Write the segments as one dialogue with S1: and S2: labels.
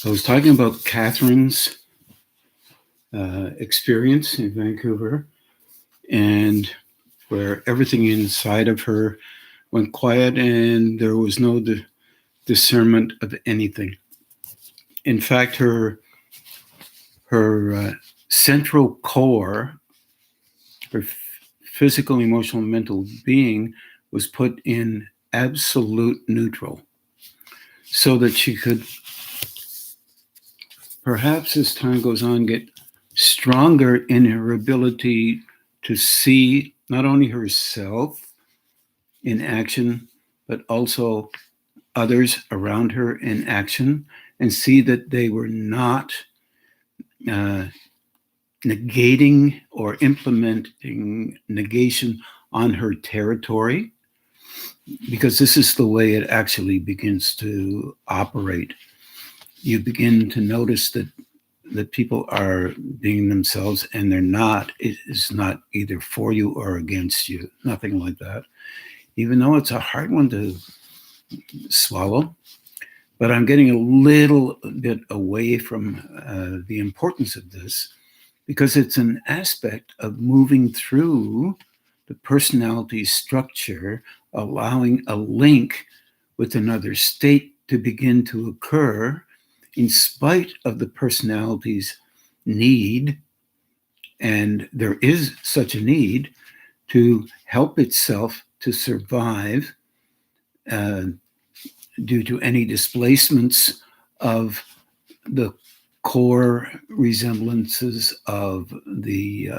S1: I was talking about Catherine's experience in Vancouver, and where everything inside of her went quiet and there was no discernment of anything. In fact, her central core, her physical, emotional, mental being was put in absolute neutral so that she could, perhaps as time goes on, get stronger in her ability to see not only herself in action, but also others around her in action, and see that they were not uh, negating or implementing negation on her territory, because this is the way it actually begins to operate. You begin to notice that people are being themselves and they're not. It is not either for you or against you, nothing like that. Even though it's a hard one to swallow, but I'm getting a little bit away from the importance of this because it's an aspect of moving through the personality structure, allowing a link with another state to begin to occur in spite of the personality's need, and there is such a need to help itself to survive uh, due to any displacements of the core resemblances of the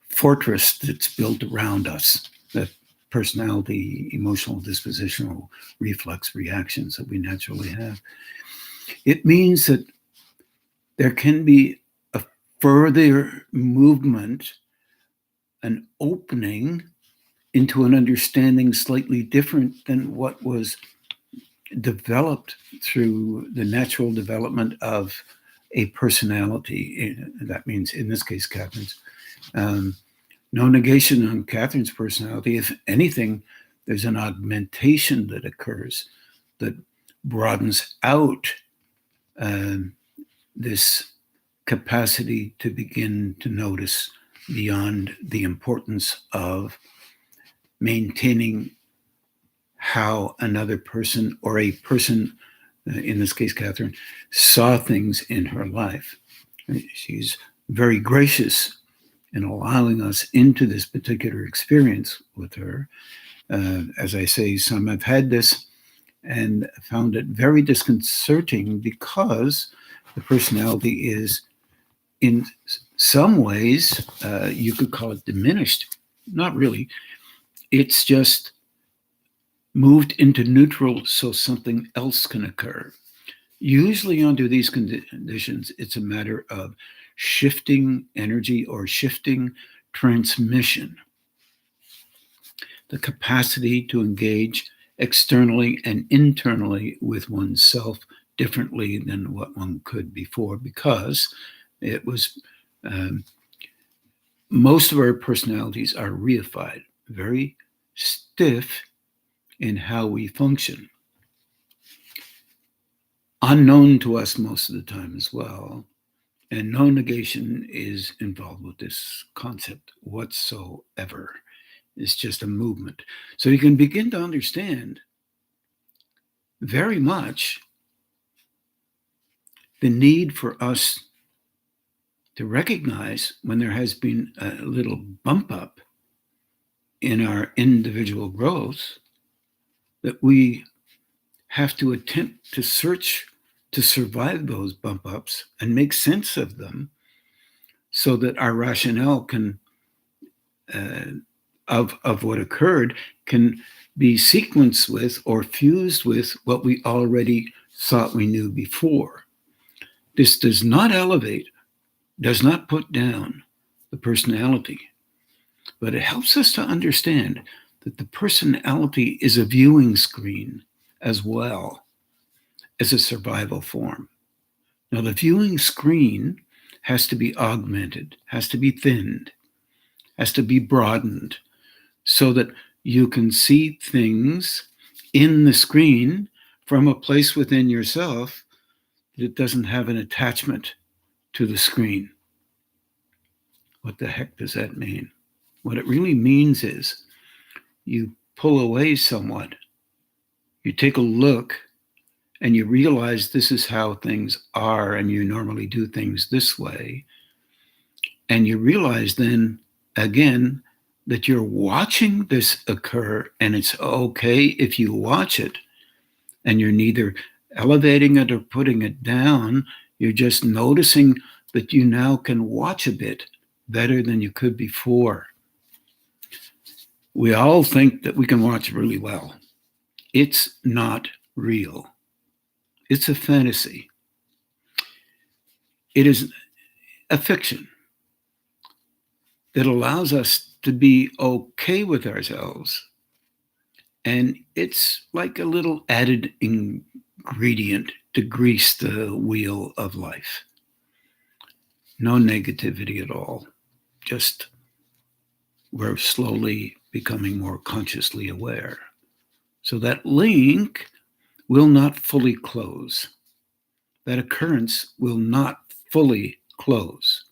S1: fortress that's built around us, that personality, emotional, dispositional reflex reactions that we naturally have. It means that there can be a further movement, an opening into an understanding slightly different than what was developed through the natural development of a personality. That means, in this case, Catherine's. No negation on Catherine's personality. If anything, there's an augmentation that occurs that broadens out this capacity to begin to notice beyond the importance of maintaining how another person, or a person, in this case, Catherine, saw things in her life. She's very gracious in allowing us into this particular experience with her. As I say, some have had this and found it very disconcerting because the personality is, in some ways, you could call it diminished. Not really. It's just moved into neutral so something else can occur. Usually, under these conditions, it's a matter of shifting energy or shifting transmission, the capacity to engage externally and internally with oneself differently than what one could before, because it was most of our personalities are reified, very stiff in how we function. Unknown to us most of the time as well. And no negation is involved with this concept whatsoever. It's just a movement. So you can begin to understand very much the need for us to recognize when there has been a little bump up in our individual growth, that we have to attempt to search to survive those bump ups and make sense of them so that our rationale can of what occurred can be sequenced with or fused with what we already thought we knew before. This does not elevate, does not put down the personality, but it helps us to understand that the personality is a viewing screen as well as a survival form. Now, the viewing screen has to be augmented, has to be thinned, has to be broadened so that you can see things in the screen from a place within yourself that it doesn't have an attachment to the screen. What the heck does that mean? What it really means is you pull away somewhat, you take a look, and you realize this is how things are, and you normally do things this way. And you realize then again that you're watching this occur, and it's okay if you watch it, and you're neither elevating it or putting it down. You're just noticing that you now can watch a bit better than you could before. We all think that we can watch really well. It's not real. It's a fantasy. It is a fiction that allows us to be okay with ourselves. And it's like a little added ingredient to grease the wheel of life. No negativity at all. Just we're slowly becoming more consciously aware. So that link will not fully close. That occurrence will not fully close.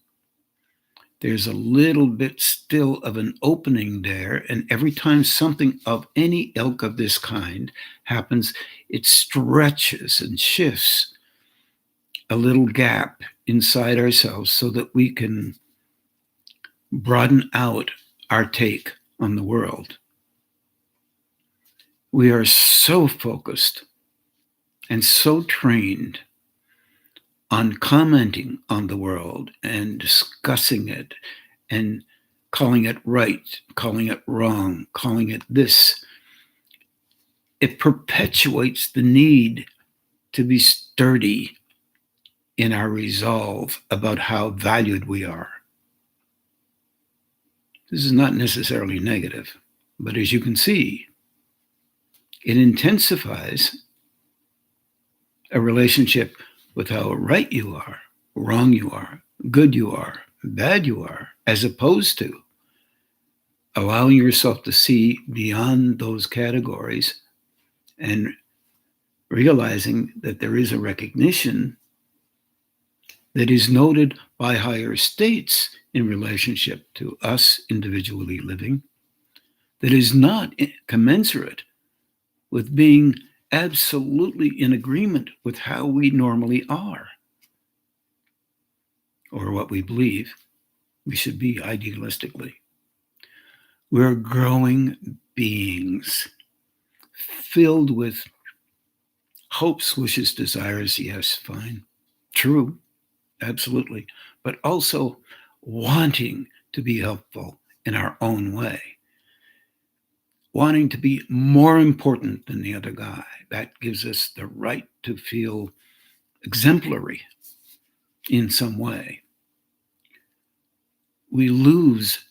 S1: There's a little bit still of an opening there, and every time something of any ilk of this kind happens, it stretches and shifts a little gap inside ourselves so that we can broaden out our take on the world. We are so focused and so trained on commenting on the world and discussing it and calling it right, calling it wrong, calling it this. It perpetuates the need to be sturdy in our resolve about how valued we are. This is not necessarily negative, but as you can see, it intensifies a relationship with how right you are, wrong you are, good you are, bad you are, as opposed to allowing yourself to see beyond those categories and realizing that there is a recognition that is noted by higher states in relationship to us individually living, that is not commensurate with being absolutely in agreement with how we normally are, or what we believe we should be idealistically. We're growing beings filled with hopes, wishes, desires. Yes, fine, true, absolutely. But also wanting to be helpful in our own way, wanting to be more important than the other guy. That gives us the right to feel exemplary in some way. We lose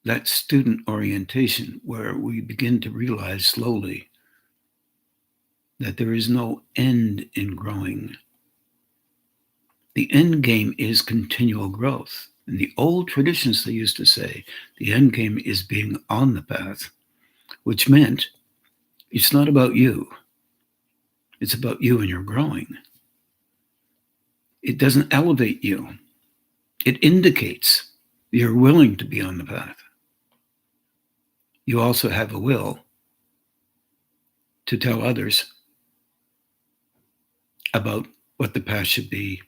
S1: that student orientation where we begin to realize slowly that there is no end in growing. The end game is continual growth. In the old traditions, they used to say the end game is being on the path, which meant it's not about you. It's about you and your growing. It doesn't elevate you. It indicates you're willing to be on the path. You also have a will to tell others about what the path should be.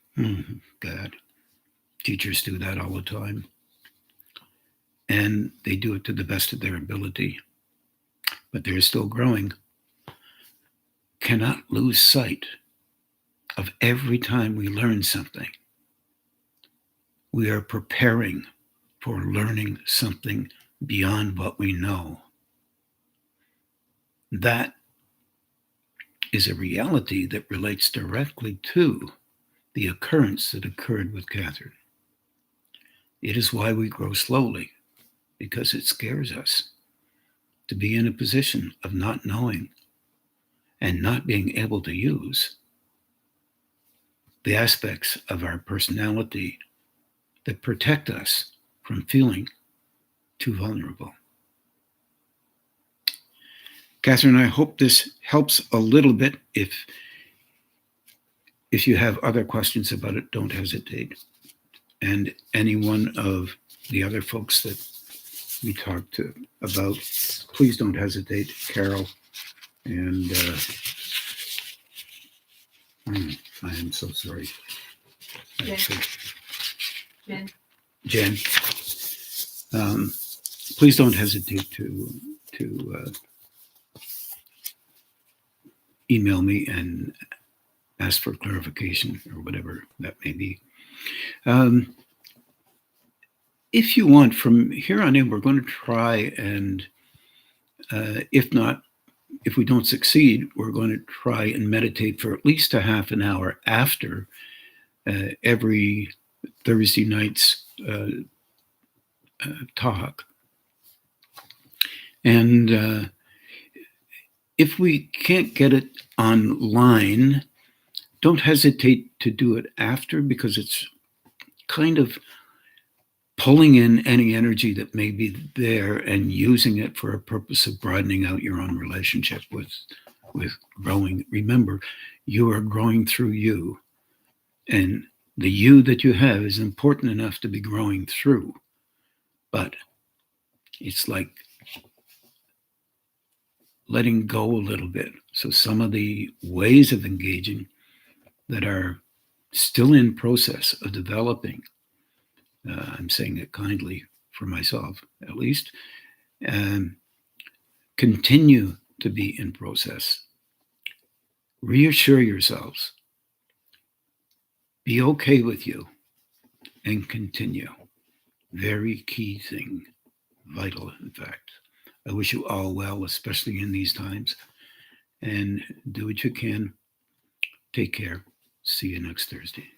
S1: God, teachers do that all the time. And they do it to the best of their ability. But they're still growing. Cannot lose sight of every time we learn something, we are preparing for learning something beyond what we know. That is a reality that relates directly to the occurrence that occurred with Catherine. It is why we grow slowly, because it scares us to be in a position of not knowing and not being able to use the aspects of our personality that protect us from feeling too vulnerable. Catherine, I hope this helps a little bit. If if you have other questions about it, don't hesitate. And any one of the other folks that we talked to about, please don't hesitate. Carol and I am so sorry. Jen. Please don't hesitate to email me and ask for clarification or whatever that may be. If you want, from here on in, we're going to try and, if we don't succeed, we're going to try and meditate for at least a half an hour after every Thursday night's talk. And if we can't get it online, don't hesitate to do it after, because it's kind of pulling in any energy that may be there and using it for a purpose of broadening out your own relationship with growing. Remember, you are growing through you, and the you that you have is important enough to be growing through, but it's like letting go a little bit. So some of the ways of engaging that are still in process of developing, I'm saying it kindly for myself at least, continue to be in process. Reassure yourselves. Be okay with you and continue. Very key thing. Vital, in fact. I wish you all well, especially in these times. And do what you can. Take care. See you next Thursday.